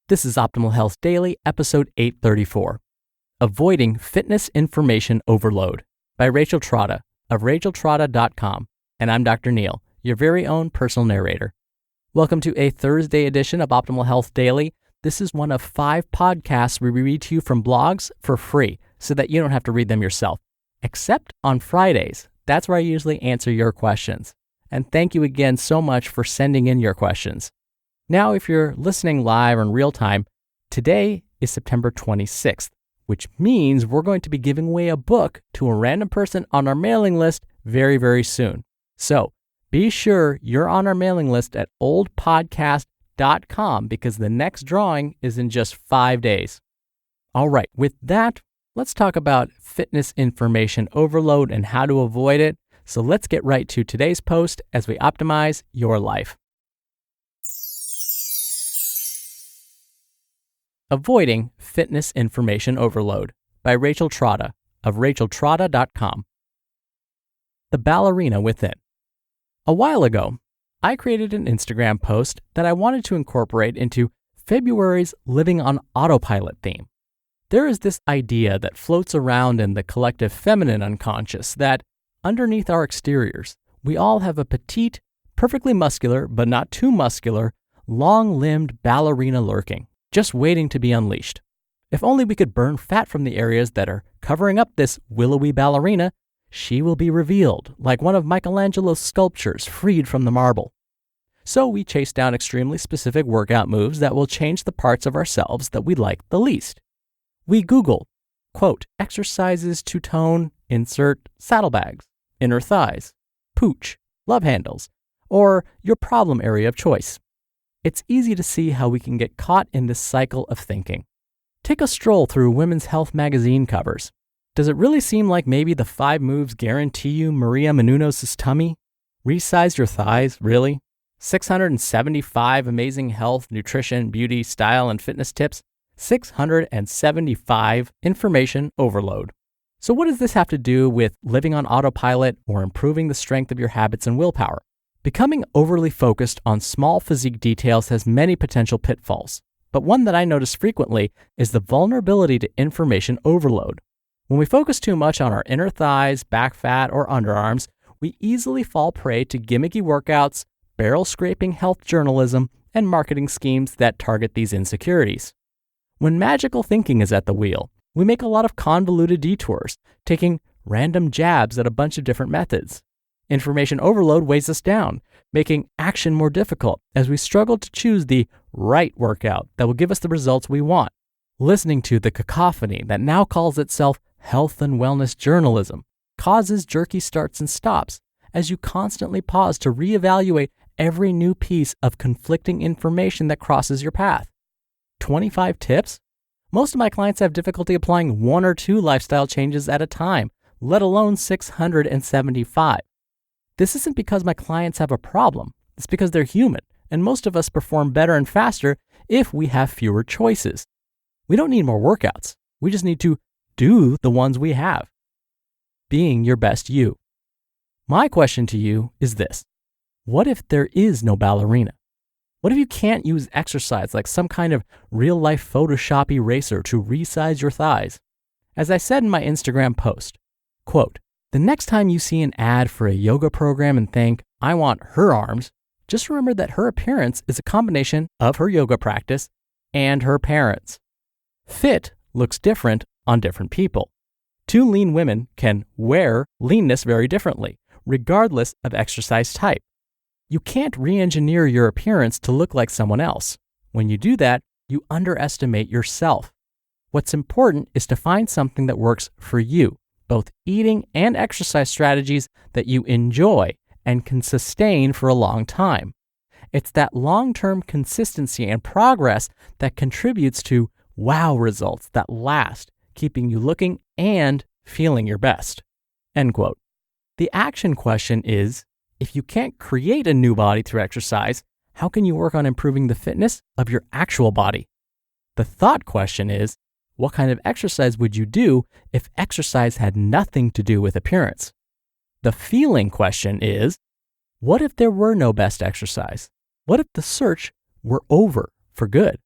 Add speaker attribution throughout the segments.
Speaker 1: This is Optimal Health Daily, episode 834, Avoiding Fitness Information Overload by Rachel Trotta of racheltrotta.com. And I'm Dr. Neil, your very own personal narrator. Welcome to a Thursday edition of Optimal Health Daily. This is one of 5 podcasts we read to you from blogs for free so that you don't have to read them yourself, except on Fridays. That's where I usually answer your questions. And thank you again so much for sending in your questions. Now, if you're listening live or in real time, today is September 26th, which means we're going to be giving away a book to a random person on our mailing list very, very soon. So be sure you're on our mailing list at oldpodcast.com because the next drawing is in just 5 days. All right, with that, let's talk about fitness information overload and how to avoid it. So let's get right to today's post as we optimize your life. Avoiding Fitness Information Overload by Rachel Trotta of racheltrotta.com. The Ballerina Within. A while ago, I created an Instagram post that I wanted to incorporate into February's Living on Autopilot theme. There is this idea that floats around in the collective feminine unconscious that underneath our exteriors, we all have a petite, perfectly muscular, but not too muscular, long-limbed ballerina lurking, just waiting to be unleashed. If only we could burn fat from the areas that are covering up this willowy ballerina, she will be revealed like one of Michelangelo's sculptures freed from the marble. So we chase down extremely specific workout moves that will change the parts of ourselves that we like the least. We Google, quote, exercises to tone, insert saddlebags, inner thighs, pooch, love handles, or your problem area of choice. It's easy to see how we can get caught in this cycle of thinking. Take a stroll through Women's Health magazine covers. Does it really seem like maybe the 5 moves guarantee you Maria Menounos' tummy? Resize your thighs, really? 675 amazing health, nutrition, beauty, style, and fitness tips? 675 information overload. So what does this have to do with living on autopilot or improving the strength of your habits and willpower? Becoming overly focused on small physique details has many potential pitfalls, but one that I notice frequently is the vulnerability to information overload. When we focus too much on our inner thighs, back fat, or underarms, we easily fall prey to gimmicky workouts, barrel-scraping health journalism, and marketing schemes that target these insecurities. When magical thinking is at the wheel, we make a lot of convoluted detours, taking random jabs at a bunch of different methods. Information overload weighs us down, making action more difficult as we struggle to choose the right workout that will give us the results we want. Listening to the cacophony that now calls itself health and wellness journalism causes jerky starts and stops as you constantly pause to reevaluate every new piece of conflicting information that crosses your path. 25 tips? Most of my clients have difficulty applying 1 or 2 lifestyle changes at a time, let alone 675. This isn't because my clients have a problem. It's because they're human, and most of us perform better and faster if we have fewer choices. We don't need more workouts. We just need to do the ones we have. Being your best you. My question to you is this. What if there is no ballerina? What if you can't use exercise like some kind of real-life Photoshop eraser to resize your thighs? As I said in my Instagram post, quote, the next time you see an ad for a yoga program and think, I want her arms, just remember that her appearance is a combination of her yoga practice and her parents. Fit looks different on different people. 2 lean women can wear leanness very differently, regardless of exercise type. You can't re-engineer your appearance to look like someone else. When you do that, you underestimate yourself. What's important is to find something that works for you, both eating and exercise strategies that you enjoy and can sustain for a long time. It's that long-term consistency and progress that contributes to wow results that last, keeping you looking and feeling your best. End quote. The action question is, if you can't create a new body through exercise, how can you work on improving the fitness of your actual body? The thought question is, what kind of exercise would you do if exercise had nothing to do with appearance? The feeling question is, what if there were no best exercise? What if the search were over for good?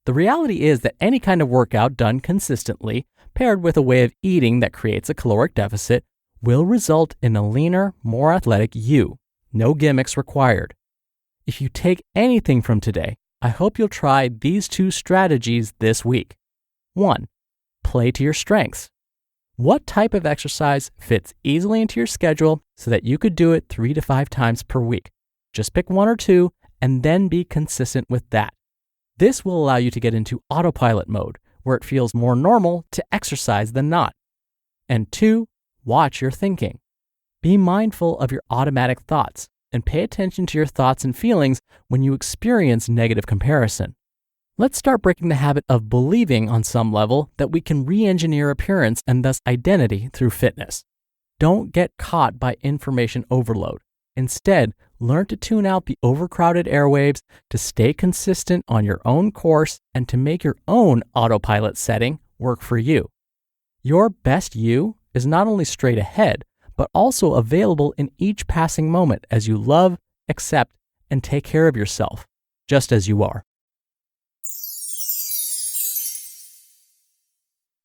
Speaker 1: The reality is that any kind of workout done consistently, paired with a way of eating that creates a caloric deficit, will result in a leaner, more athletic you. No gimmicks required. If you take anything from today, I hope you'll try these 2 strategies this week. 1. Play to your strengths. What type of exercise fits easily into your schedule so that you could do it 3 to 5 times per week? Just pick 1 or 2 and then be consistent with that. This will allow you to get into autopilot mode, where it feels more normal to exercise than not. And 2, watch your thinking. Be mindful of your automatic thoughts and pay attention to your thoughts and feelings when you experience negative comparison. Let's start breaking the habit of believing on some level that we can re-engineer appearance and thus identity through fitness. Don't get caught by information overload. Instead, learn to tune out the overcrowded airwaves, to stay consistent on your own course, and to make your own autopilot setting work for you. Your best you is not only straight ahead, but also available in each passing moment as you love, accept, and take care of yourself, just as you are.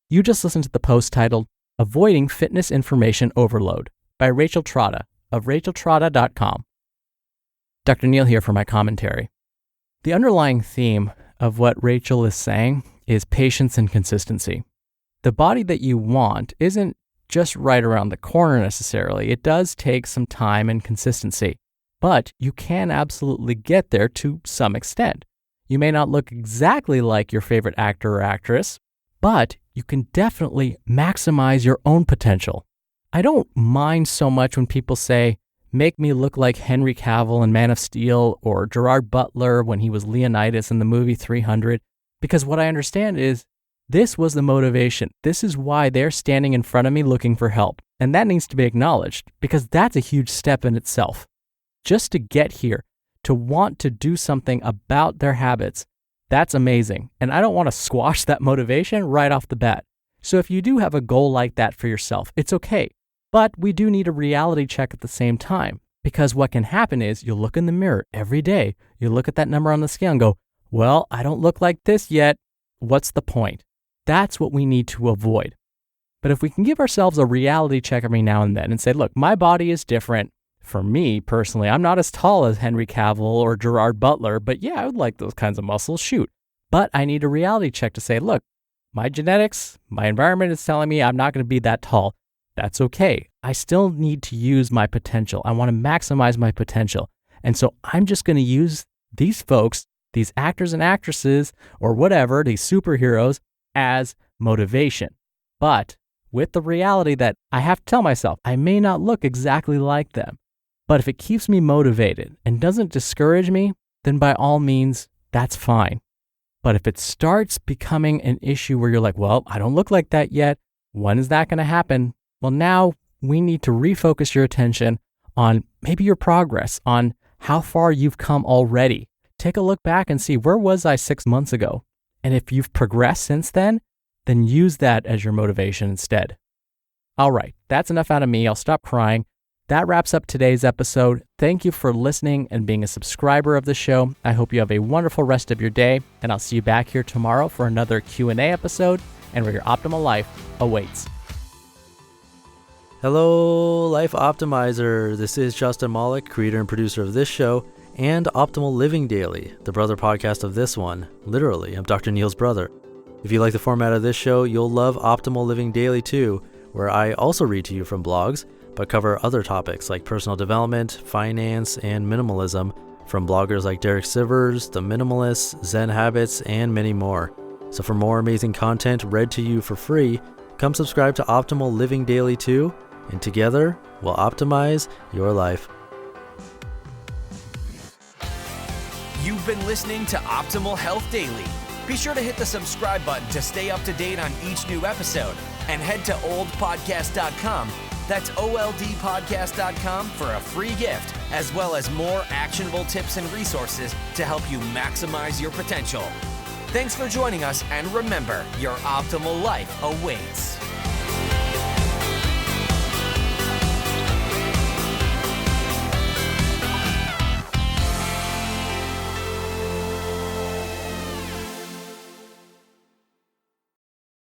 Speaker 1: You just listened to the post titled, Avoiding Fitness Information Overload by Rachel Trotta of racheltrotta.com. Dr. Neil here for my commentary. The underlying theme of what Rachel is saying is patience and consistency. The body that you want isn't just right around the corner necessarily. It does take some time and consistency, but you can absolutely get there to some extent. You may not look exactly like your favorite actor or actress, but you can definitely maximize your own potential. I don't mind so much when people say, make me look like Henry Cavill in Man of Steel or Gerard Butler when he was Leonidas in the movie 300, because what I understand is this was the motivation. This is why they're standing in front of me looking for help. And that needs to be acknowledged because that's a huge step in itself. Just to get here, to want to do something about their habits, that's amazing. And I don't want to squash that motivation right off the bat. So if you do have a goal like that for yourself, it's okay. But we do need a reality check at the same time, because what can happen is you'll look in the mirror every day, you look at that number on the scale and go, well, I don't look like this yet. What's the point? That's what we need to avoid. But if we can give ourselves a reality check every now and then and say, look, my body is different. For me personally, I'm not as tall as Henry Cavill or Gerard Butler, but yeah, I would like those kinds of muscles, shoot. But I need a reality check to say, look, my genetics, my environment is telling me I'm not going to be that tall. That's okay. I still need to use my potential. I want to maximize my potential. And so I'm just going to use these folks, these actors and actresses, or whatever, these superheroes, as motivation. But with the reality that I have to tell myself, I may not look exactly like them. But if it keeps me motivated and doesn't discourage me, then by all means, that's fine. But if it starts becoming an issue where you're like, well, I don't look like that yet, when is that going to happen? Well, now we need to refocus your attention on maybe your progress, on how far you've come already. Take a look back and see, where was I 6 months ago? And if you've progressed since then use that as your motivation instead. All right, that's enough out of me. I'll stop crying. That wraps up today's episode. Thank you for listening and being a subscriber of the show. I hope you have a wonderful rest of your day, and I'll see you back here tomorrow for another Q&A episode and where your optimal life awaits.
Speaker 2: Hello, Life Optimizer. This is Justin Malik, creator and producer of this show and Optimal Living Daily, the brother podcast of this one. Literally, I'm Dr. Neil's brother. If you like the format of this show, you'll love Optimal Living Daily too, where I also read to you from blogs, but cover other topics like personal development, finance, and minimalism from bloggers like Derek Sivers, The Minimalists, Zen Habits, and many more. So for more amazing content read to you for free, come subscribe to Optimal Living Daily too, and together we'll optimize your life.
Speaker 3: You've been listening to Optimal Health Daily. Be sure to hit the subscribe button to stay up to date on each new episode, and head to oldpodcast.com. That's oldpodcast.com for a free gift, as well as more actionable tips and resources to help you maximize your potential. Thanks for joining us, and remember, your optimal life awaits.